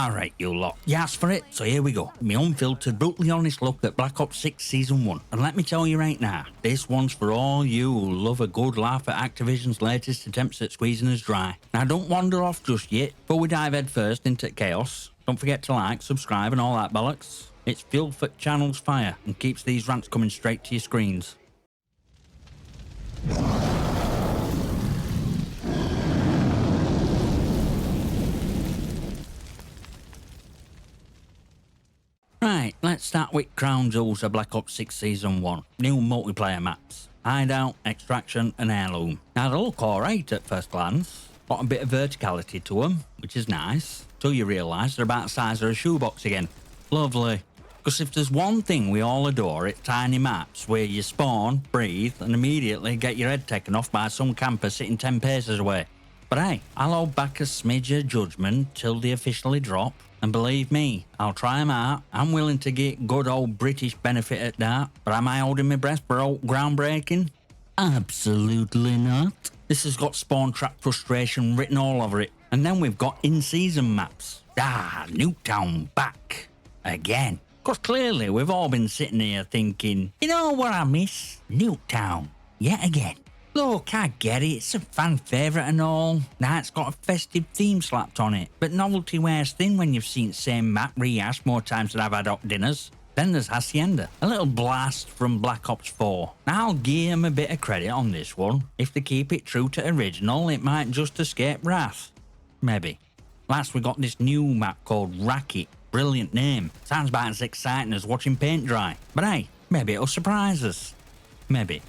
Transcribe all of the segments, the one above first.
Alright, you lot. You asked for it, so here we go. My unfiltered, brutally honest look at Black Ops 6 Season 1. And let me tell you right now, this one's for all you who love a good laugh at Activision's latest attempts at squeezing us dry. Now don't wander off just yet. Before we dive head first into chaos, don't forget to like, subscribe and all that bollocks. It's fuel for channel's fire and keeps these rants coming straight to your screens. Right, let's start with Crown Jewels of Black Ops 6 Season 1. New multiplayer maps. Hideout, Extraction and Heirloom. Now they look alright at first glance. Got a bit of verticality to them, which is nice. Till you realise they're about the size of a shoebox again. Lovely. Because if there's one thing we all adore, it's tiny maps where you spawn, breathe and immediately get your head taken off by some camper sitting 10 paces away. But hey, I'll hold back a smidge of judgment till they officially drop. And believe me, I'll try them out. I'm willing to get good old British benefit at that. But am I holding my breath for old groundbreaking? Absolutely not. This has got spawn trap frustration written all over it. And then we've got in-season maps. Nuketown back. Again. Because clearly we've all been sitting here thinking, you know what I miss? Nuketown. Yet again. Look, I get it, it's a fan favourite and all. Now it's got a festive theme slapped on it, but novelty wears thin when you've seen the same map rehashed more times than I've had hot dinners. Then there's Hacienda, a little blast from Black Ops 4. Now I'll give them a bit of credit on this one. If they keep it true to original, it might just escape wrath. Maybe. Last we got this new map called Racket. Brilliant name. Sounds about as exciting as watching paint dry. But hey, maybe it'll surprise us. Maybe.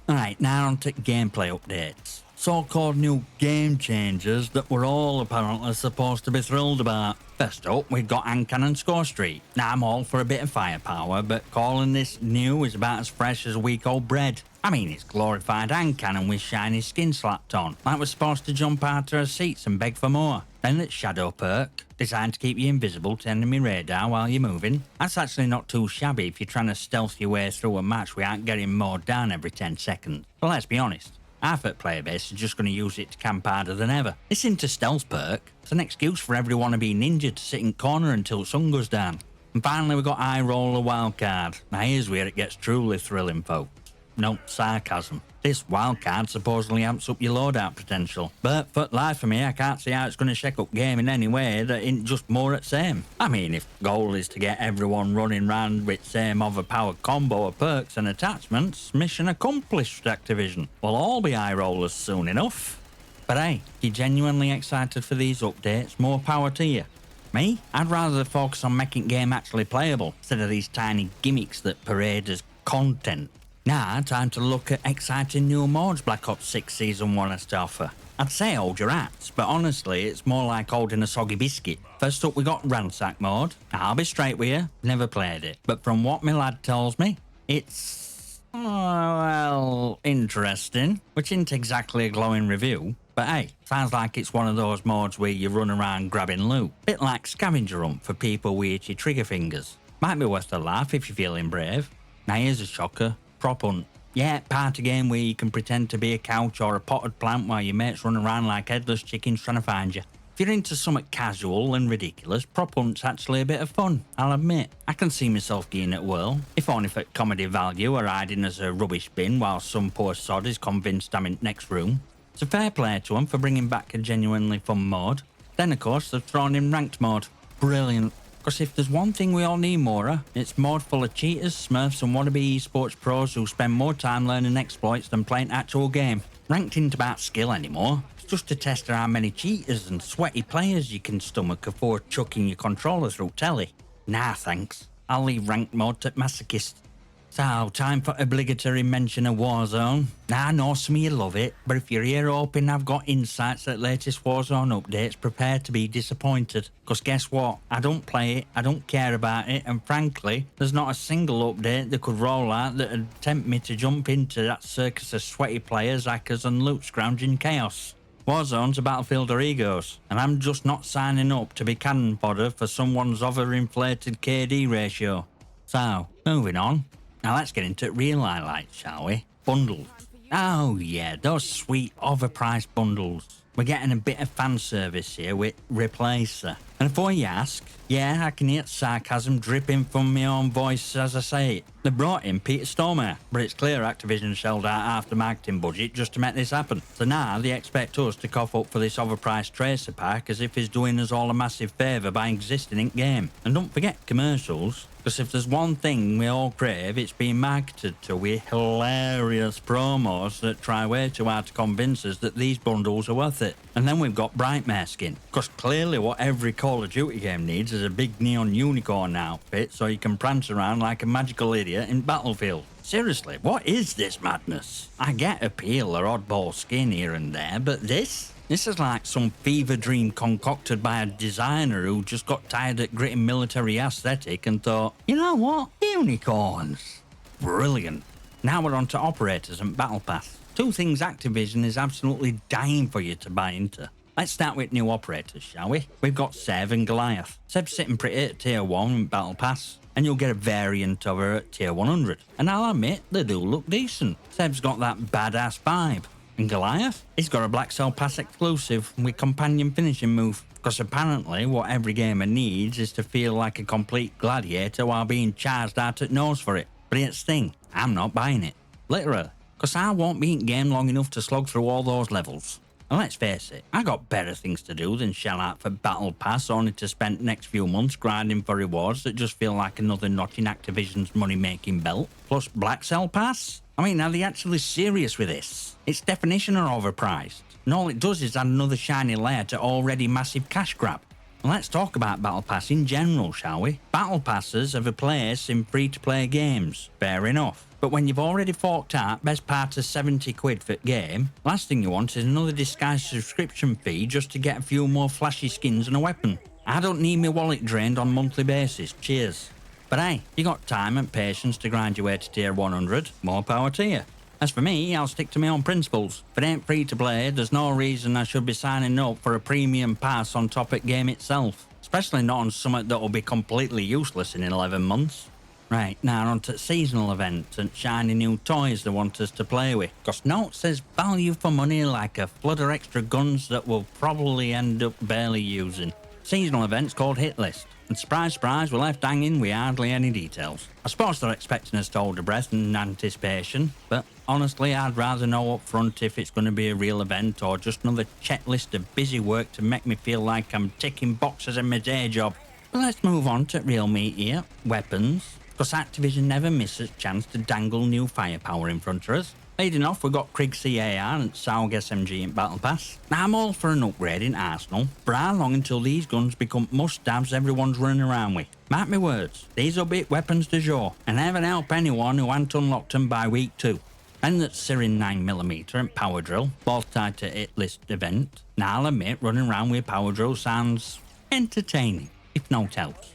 Alright, now on to gameplay updates. So-called new game changers that we're all apparently supposed to be thrilled about. First up, we've got hand cannon score streak. Now I'm all for a bit of firepower, but calling this new is about as fresh as week-old bread. I mean, it's glorified hand cannon with shiny skin slapped on, like we're supposed to jump out of our seats and beg for more. Then it's shadow perk, designed to keep you invisible to enemy radar while you're moving. That's actually not too shabby if you're trying to stealth your way through a match without getting mowed down every 10 seconds. But let's be honest, half at player base is just going to use it to camp harder than ever. This into stealth perk, it's an excuse for every wannabe ninja to sit in corner until the sun goes down. And finally we got Eye Roller Wildcard. Now here's where it gets truly thrilling, folks. No sarcasm. This wildcard supposedly amps up your loadout potential, but for life of me I can't see how it's going to shake up game in any way that ain't just more at same. I mean, if the goal is to get everyone running round with same overpowered combo of perks and attachments, mission accomplished, Activision. We'll all be eye rollers soon enough. But hey, if you're genuinely excited for these updates, more power to you. Me? I'd rather focus on making game actually playable, instead of these tiny gimmicks that parade as content. Now, time to look at exciting new modes Black Ops 6 Season 1 has to offer. I'd say hold your hats, but honestly it's more like holding a soggy biscuit. First up we got Ransack mode. Now, I'll be straight with you, never played it, but from what my lad tells me, it's... well, interesting, which isn't exactly a glowing review. But hey, sounds like it's one of those modes where you run around grabbing loot. Bit like Scavenger Hunt for people with itchy trigger fingers. Might be worth a laugh if you're feeling brave. Now here's a shocker. Prop hunt. Yeah, party game where you can pretend to be a couch or a potted plant while your mates run around like headless chickens trying to find you. If you're into something casual and ridiculous, prop hunt's actually a bit of fun, I'll admit. I can see myself getting it well, if only for comedy value or hiding as a rubbish bin while some poor sod is convinced I'm in the next room. It's a fair play to them for bringing back a genuinely fun mode. Then of course they've thrown in ranked mode. Brilliant. Because if there's one thing we all need more of, it's mode full of cheaters, smurfs and wannabe esports pros who spend more time learning exploits than playing actual game. Ranked ain't about skill anymore, it's just to test how many cheaters and sweaty players you can stomach before chucking your controller through telly. Nah thanks, I'll leave ranked mode to masochists. So, time for obligatory mention of Warzone. Now I know some of you love it, but if you're here hoping I've got insights at latest Warzone updates, prepare to be disappointed. Cause guess what? I don't play it, I don't care about it, and frankly, there's not a single update that could roll out that would tempt me to jump into that circus of sweaty players, hackers and loot scrounging chaos. Warzone's a battlefield of egos, and I'm just not signing up to be cannon fodder for someone's overinflated KD ratio. So, moving on. Now let's get into real highlights, shall we? Bundles. Oh yeah, those sweet overpriced bundles. We're getting a bit of fan service here with Replacer. And before you ask, yeah, I can hear sarcasm dripping from my own voice as I say it. They brought in Peter Stormare, but it's clear Activision shelled out half the marketing budget just to make this happen. So now they expect us to cough up for this overpriced tracer pack as if he's doing us all a massive favour by existing in game. And don't forget commercials, because if there's one thing we all crave, it's being marketed to with hilarious promos that try way too hard to convince us that these bundles are worth it. And then we've got Brightmare skin, because clearly what every Call of Duty game needs is a big neon unicorn outfit so you can prance around like a magical idiot in Battlefield. Seriously, what is this madness? I get appeal or oddball skin here and there, but this is like some fever dream concocted by a designer who just got tired of gritting military aesthetic and thought, you know what? Unicorns. Brilliant. Now we're on to operators and Battle Pass. Two things Activision is absolutely dying for you to buy into. Let's start with new operators, shall we? We've got Sev and Goliath. Sev's sitting pretty at tier 1 in Battle Pass, and you'll get a variant of her at tier 100. And I'll admit, they do look decent. Sev's got that badass vibe. And Goliath? He's got a Black Cell Pass exclusive with companion finishing move. Because apparently what every gamer needs is to feel like a complete gladiator while being charged out at nose for it. But here's the thing, I'm not buying it. Literally. Because I won't be in game long enough to slog through all those levels. And let's face it, I got better things to do than shell out for Battle Pass only to spend the next few months grinding for rewards that just feel like another notch in Activision's money-making belt. Plus Black Cell Pass? I mean, are they actually serious with this? Its definition are overpriced, and all it does is add another shiny layer to already massive cash grab. And let's talk about Battle Pass in general, shall we? Battle Passes have a place in free-to-play games, fair enough. But when you've already forked out best part of 70 quid for the game, last thing you want is another disguised subscription fee just to get a few more flashy skins and a weapon. I don't need my wallet drained on a monthly basis, cheers. But hey, you got time and patience to grind your way to tier 100, more power to you. As for me, I'll stick to my own principles. If it ain't free to play, there's no reason I should be signing up for a premium pass on top of the game itself. Especially not on something that will be completely useless in 11 months. Right, now on to seasonal events and shiny new toys they want us to play with. Cause note says value for money like a flood of extra guns that we'll probably end up barely using. Seasonal events called Hit List. And surprise, surprise, we're left hanging with hardly any details. I suppose they're expecting us to hold our breath in anticipation, but honestly, I'd rather know up front if it's going to be a real event or just another checklist of busy work to make me feel like I'm ticking boxes in my day job. But let's move on to real meat here, weapons. Because Activision never misses a chance to dangle new firepower in front of us. Leading off, we've got Krieg CAR and Saug SMG in Battle Pass. Now, I'm all for an upgrade in Arsenal, but how long until these guns become must-haves everyone's running around with? Mark my words, these will be weapons du jour, and never help anyone who hadn't unlocked them by week 2. And that's Sirin 9mm and Power Drill, both tied to Hit List event. Now, I'll admit, running around with Power Drill sounds entertaining, if not else.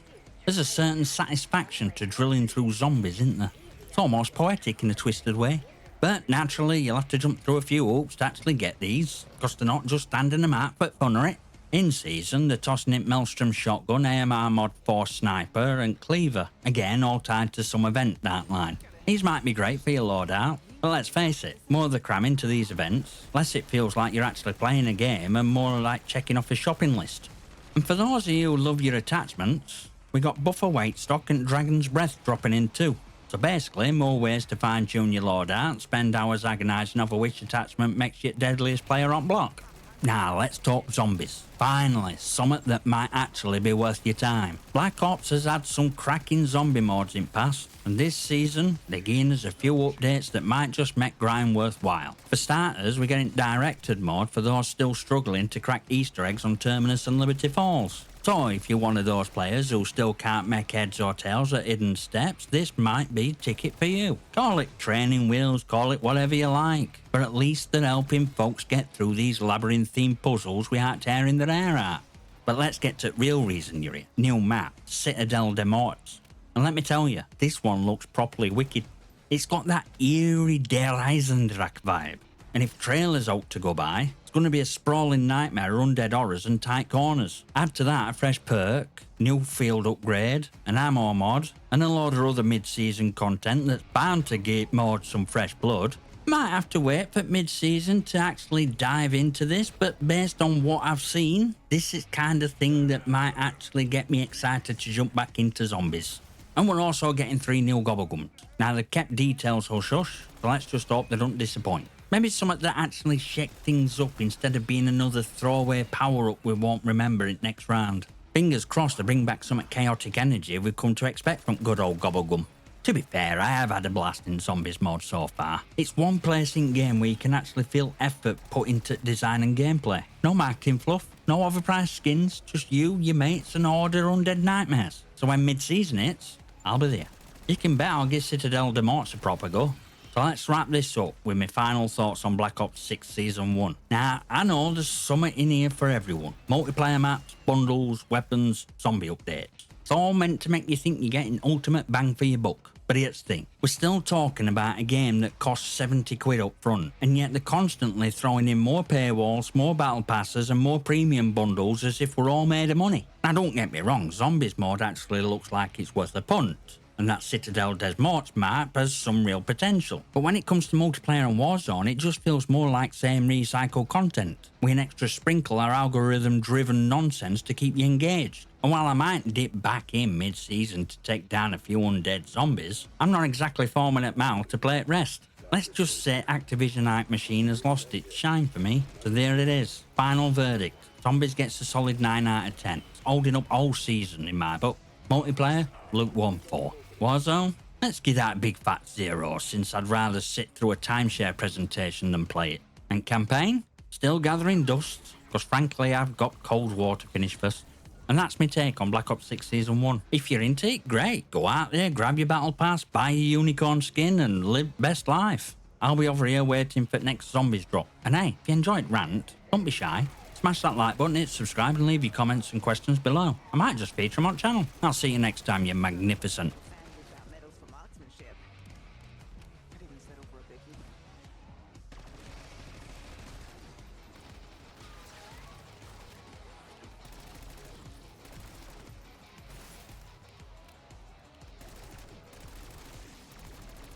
There's a certain satisfaction to drilling through zombies, isn't there? It's almost poetic in a twisted way. But naturally, you'll have to jump through a few hoops to actually get these, because they're not just standing them out for fun of it. In season, they're tossing in Maelstrom Shotgun, AMR Mod 4 Sniper and Cleaver, again all tied to some event dark line. These might be great for your loadout, but let's face it, more they cram into these events, less it feels like you're actually playing a game and more like checking off a shopping list. And for those of you who love your attachments, we got Buffer Weight Stock and Dragon's Breath dropping in too. So basically, more ways to fine-tune your loadout, spend hours agonising over which attachment makes you the deadliest player on block. Now, let's talk zombies. Finally, something that might actually be worth your time. Black Ops has had some cracking zombie mods in past, and this season, they're giving us a few updates that might just make grind worthwhile. For starters, we're getting directed mode for those still struggling to crack Easter eggs on Terminus and Liberty Falls. So if you're one of those players who still can't make heads or tails at hidden steps, this might be a ticket for you. Call it training wheels, call it whatever you like, but at least they're helping folks get through these labyrinth-themed puzzles without tearing their hair out. But let's get to the real reason you're here. New map, Citadel des Morts. And let me tell you, this one looks properly wicked. It's got that eerie Der Eisendrache vibe. And if trailers out to go by, it's going to be a sprawling nightmare of undead horrors and tight corners. Add to that a fresh perk, new field upgrade, an ammo mod, and a load of other mid-season content that's bound to give mod some fresh blood. Might have to wait for mid-season to actually dive into this, but based on what I've seen, this is kind of thing that might actually get me excited to jump back into zombies. And we're also getting 3 new gobblegums. Now they've kept details hush-hush, so let's just hope they don't disappoint. Maybe something that actually shake things up instead of being another throwaway power-up we won't remember in next round. Fingers crossed to bring back some chaotic energy we've come to expect from good old gobblegum. To be fair, I have had a blast in Zombies mode so far. It's one place in game where you can actually feel effort put into design and gameplay. No marketing fluff, no overpriced skins, just you, your mates and order undead nightmares. So when mid-season hits, I'll be there. You can bet I'll give Citadel de Morts a proper go. So let's wrap this up with my final thoughts on Black Ops 6 Season 1. Now, I know there's something in here for everyone. Multiplayer maps, bundles, weapons, zombie updates. It's all meant to make you think you're getting ultimate bang for your buck. But here's the thing, we're still talking about a game that costs 70 quid up front, and yet they're constantly throwing in more paywalls, more battle passes and more premium bundles as if we're all made of money. Now don't get me wrong, Zombies mode actually looks like it's worth a punt, and that Citadel des Morts map has some real potential. But when it comes to multiplayer and Warzone, it just feels more like same recycled content, with an extra sprinkle of algorithm-driven nonsense to keep you engaged. And while I might dip back in mid-season to take down a few undead zombies, I'm not exactly foaming at mouth to play at rest. Let's just say Activision Hype Machine has lost its shine for me. So there it is. Final verdict. Zombies gets a solid 9 out of 10. It's holding up all season in my book. Multiplayer, lukewarm 4. Warzone? Let's give that a big fat 0 since I'd rather sit through a timeshare presentation than play it. And campaign? Still gathering dust, because frankly I've got Cold War to finish first. And that's my take on Black Ops 6 Season 1. If you're into it, great. Go out there, grab your battle pass, buy your unicorn skin and live best life. I'll be over here waiting for next zombies drop. And hey, if you enjoyed Rant, don't be shy. Smash that like button, hit subscribe and leave your comments and questions below. I might just feature them on the channel. I'll see you next time, you magnificent.